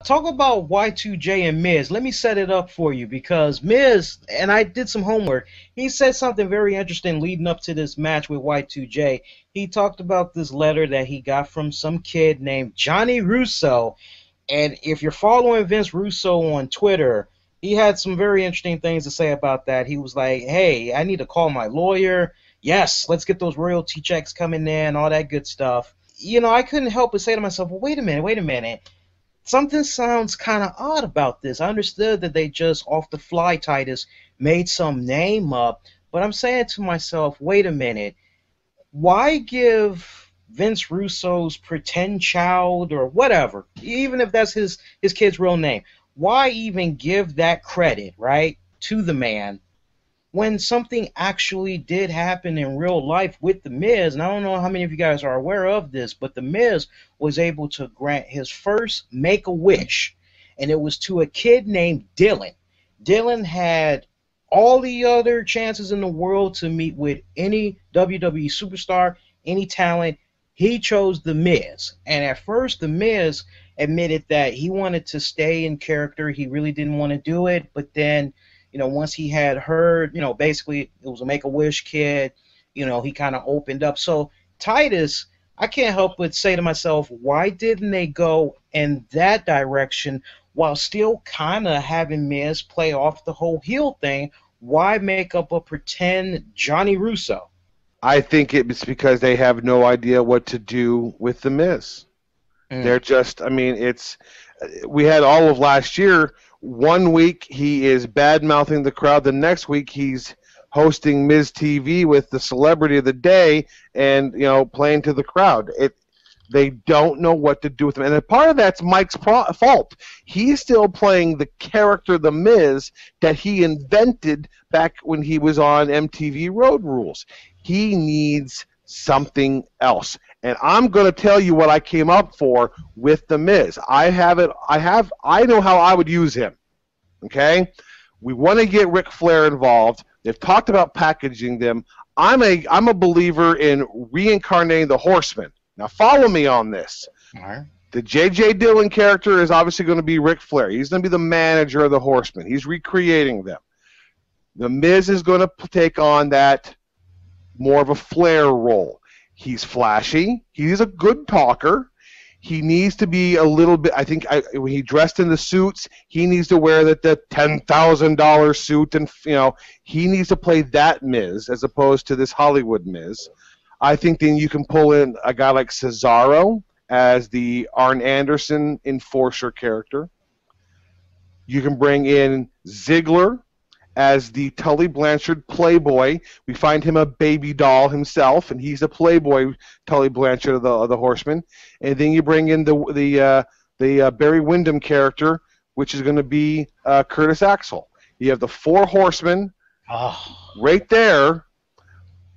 talk about Y2J and Miz. Let me set it up for you because Miz, and I did some homework, he said something very interesting leading up to this match with Y2J. He talked about this letter that he got from some kid named Johnny Russo. And if you're following Vince Russo on Twitter, he had some very interesting things to say about that. He was like, hey, I need to call my lawyer. Yes, let's get those royalty checks coming in, all that good stuff. You know, I couldn't help but say to myself, well, wait a minute. Something sounds kind of odd about this. I understood that they just, off the fly, Titus, made some name up. But I'm saying to myself, wait a minute. Why give Vince Russo's pretend child or whatever, even if that's his kid's real name, why even give that credit, right, to the man when something actually did happen in real life with The Miz? And I don't know how many of you guys are aware of this, but The Miz was able to grant his first Make-A-Wish, and it was to a kid named Dylan. Dylan had all the other chances in the world to meet with any WWE superstar, any talent. He chose The Miz. And at first, The Miz admitted that he wanted to stay in character. He really didn't want to do it. But then, you know, once he had heard, you know, basically it was a Make-A-Wish kid, you know, he kind of opened up. So, Titus, I can't help but say to myself, why didn't they go in that direction while still kind of having Miz play off the whole heel thing? Why make up a pretend Johnny Russo? I think it's because they have no idea what to do with The Miz. They're just, I mean, we had all of last year. One week he is bad-mouthing the crowd. The next week he's hosting Miz TV with the celebrity of the day and, you know, playing to the crowd. They don't know what to do with him. And part of that's Mike's fault. He's still playing the character The Miz that he invented back when he was on MTV Road Rules. He needs something else. And I'm going to tell you what I came up for with The Miz. I know how I would use him. Okay? We want to get Ric Flair involved. They've talked about packaging them. I'm a believer in reincarnating the Horsemen. Now follow me on this. All right. The J.J. Dillon character is obviously going to be Ric Flair. He's going to be the manager of the Horsemen. He's recreating them. The Miz is going to take on that more of a Flair role. He's flashy. He's a good talker. He needs to be a little bit, I think, when he dressed in the suits, he needs to wear the $10,000 suit, and, you know, he needs to play that Miz as opposed to this Hollywood Miz. I think then you can pull in a guy like Cesaro as the Arn Anderson enforcer character. You can bring in Ziggler as the Tully Blanchard playboy. We find him a baby doll himself, and he's a playboy Tully Blanchard of the Horsemen. And then you bring in the Barry Windham character, which is going to be Curtis Axel. You have the four Horsemen right there.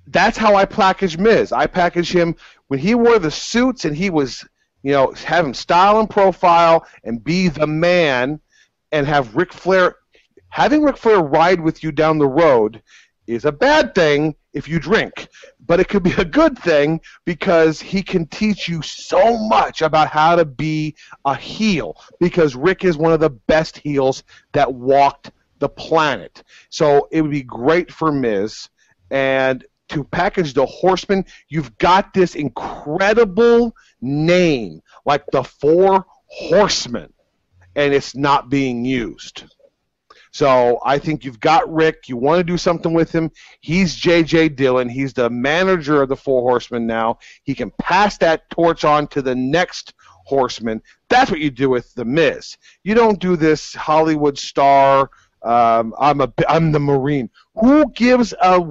That's how I package Miz. I package him when he wore the suits and he was, you know, have him style and profile and be the man, and have Ric Flair. Having Ric Flair ride with you down the road is a bad thing if you drink, but it could be a good thing because he can teach you so much about how to be a heel, because Rick is one of the best heels that walked the planet. So it would be great for Miz. And to package the Horsemen, you've got this incredible name, like the Four Horsemen, and it's not being used. So I think you've got Rick. You want to do something with him. He's J.J. Dillon. He's the manager of the Four Horsemen now. He can pass that torch on to the next Horseman. That's what you do with The Miz. You don't do this Hollywood star, I'm the Marine. Who gives a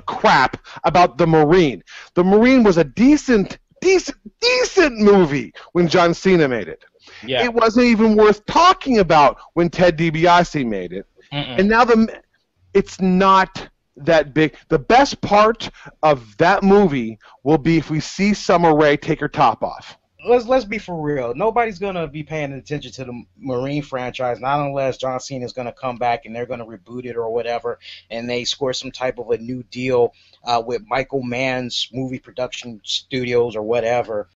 crap about the Marine? The Marine was a decent movie when John Cena made it. Yeah. It wasn't even worth talking about when Ted DiBiase made it. And now it's not that big. The best part of that movie will be if we see Summer Rae take her top off. Let's be for real. Nobody's going to be paying attention to the Marine franchise, not unless John Cena is going to come back and they're going to reboot it or whatever, and they score some type of a new deal with Michael Mann's movie production studios or whatever.